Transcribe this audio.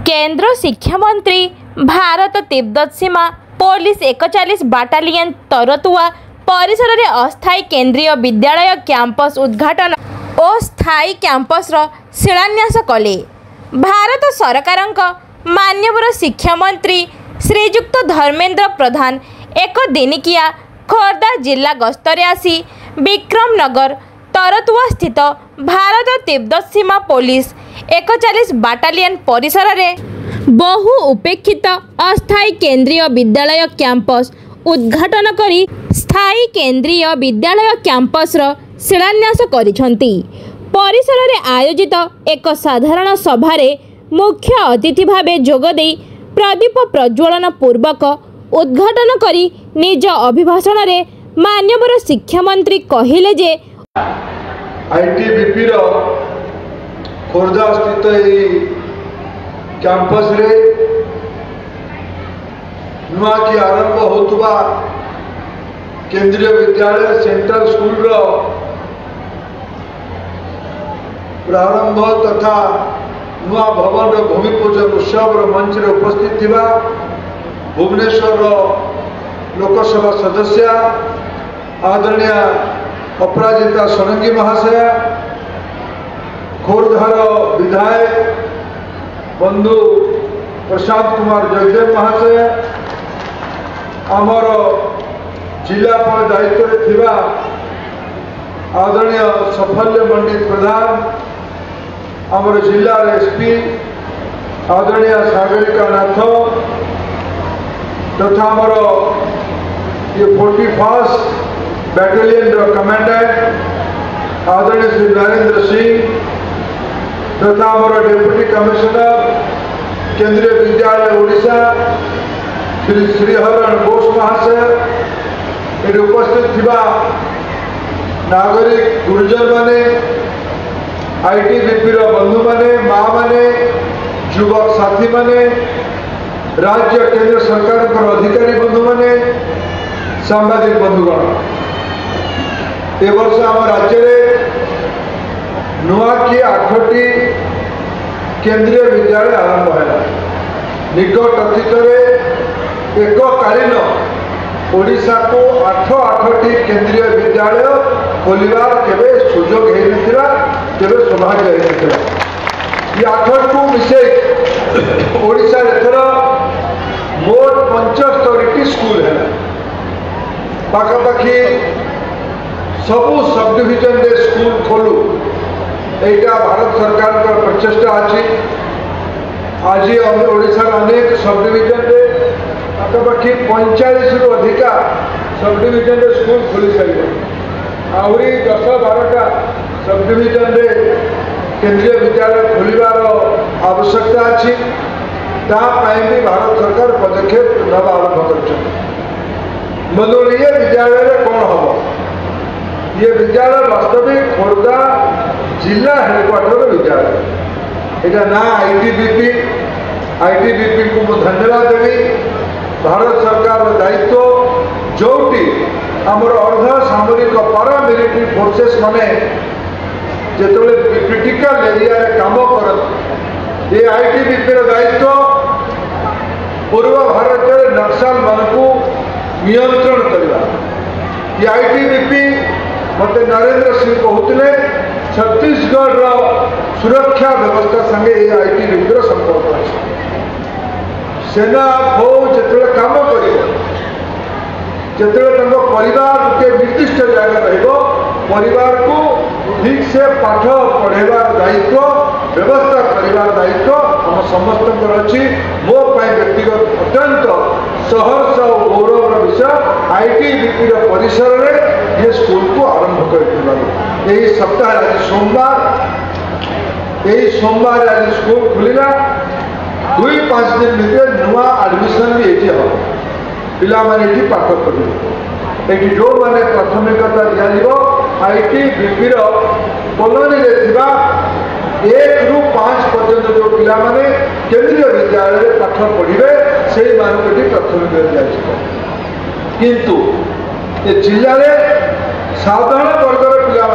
केंद्र शिक्षा मंत्री भारत तिब्बत सीमा पुलिस 41 बाटालियन तरतुआ परिसर में अस्थायी केंद्रीय विद्यालय कैंपस उद्घाटन और स्थायी कैंपस शिलान्यास कले। भारत सरकार मान्यवर शिक्षा मंत्री श्रीजुक्त धर्मेंद्र प्रधान एक दिनिकिया खोर्धा जिला गस्तरे आसी विक्रमनगर तरतुआ स्थित भारत तिब्बत सीमा पुलिस 41 बाटालियन परिसर में बहु उपेक्षित अस्थायी केंद्रीय विद्यालय कैंपस उद्घाटन करी स्थायी केंद्रीय विद्यालय कैंपस शिलान्यास करिसेंती। परिसर में आयोजित एक साधारण सभारे मुख्य अतिथि भावे जोगदे प्रदीप प्रज्वलन पूर्वक उद्घाटन करी निज अभिभाषण रे मान्यवर शिक्षा मंत्री कहिले जे आईटीबीपी खोर्धा स्थित कैंपस रे नुआ की आरंभ होतुबा केंद्रीय विद्यालय सेंट्रल स्कूल रो प्रारंभ तथा नुआ भवन रो भूमि पूजन उत्सव रो मंच रे उपस्थित थिबा भुवनेश्वर रो लोकसभा सदस्य आदरणीय अपराजिता सोलंकी महाशय, खोर्धार विधायक बंधु प्रशांत कुमार जगदेव महाशय, आमर जिलापाल दायित्व थिबा आदरणीय सफल्य पंडित प्रधान, आमर जिला एसपी आदरणीय सागरिका नाथ तथा आमर ये 41 बैटालियन कमांडेंट आदरणीय श्री नरेंद्र सिंह तथा हमारा डेप्यूटी कमिश्नर केंद्रीय विद्यालय ओडिशा श्री श्रीहरण घोष महाशय, ये उपस्थित थिबा नागरिक गुरुजन माने, आईटीबीपी बंधु माने, माँ माने, युवक साथी माने, राज्य केंद्र सरकार अधिकारी बंधु माने, सांबादिक बंधुगण, ए वर्ष आम राज्य नुआ की 8टी केंद्रीय विद्यालय आरंभ है। निकट अतीत एककालीन ओडिशा को 8टी केंद्रीय विद्यालय खोलिबार केबे सुजोग हेइनथिला, केबे सौभाग्य हेइनथिला। ये 8 को मिसे ओडिशा एथर मोट 75टी स्कूल है। पाखापाखि सबू सब डिविजन रे स्कूल खोलू एटा भारत सरकार का प्रचेष्टा अच्छी। आज ओडिशा अनेक सब डिविजन रे पाखापाखि 45 रु अधिका सब डिविजन रे स्कूल खोली सारे। आहरी 10-12टा सब डिविजन रे केंद्रीय विद्यालय खोलिबार आवश्यकता अच्छी। भी भारत सरकार पदक्षेप नवा आरंभ कर ये विद्यालय कौन हम ये विद्यालय वास्तविक खोर्धा जिला हेडक्वार्टर विद्यालय यहाँ ना आईटीबीपी को मुझे धन्यवाद देवी। भारत सरकार दायित्व जोटी आमर अर्ध सामरिक पारा मिलिट्री फोर्सेस माने जो क्रिटिकल एरिया काम कर ये आईटीबीपी दायित्व पूर्व भारत में नक्सल मान को नियंत्रण करवा। ये आईटीबीपी मत नरेंद्र सिंह कहते छत्तीसगढ़ सुरक्षा व्यवस्था संगे ये आईटीबीपी संपर्क अच्छे। सेना फौज जो कम कर परिवार के निर्दिष्ट जगह परिवार को ठीक से पाठ पढ़ेबार दायित्व व्यवस्था करिवार दायित्व हम समस्त अच्छी। मो व्यक्तिगत अत्यंत सहर्ष और गौरव विषय आईटीबीपी परिसर में ये स्कूल को आरंभ कर यही सप्ताह आज सोमवार आज स्कूल खुलिला। 2-5 दिन भीतर नुआ एडमिशन भी ये हम पिला माने पाठ पढ़े ये जो मैंने प्राथमिकता दिया आईटीबीपी कॉलोनी में 1 ରୁ 5 पर्यंत जो पिला माने केंद्रीय विद्यालय पाठ पढ़े से प्राथमिकता दिया। किंतु ये जिले साधारण वर्गर पिला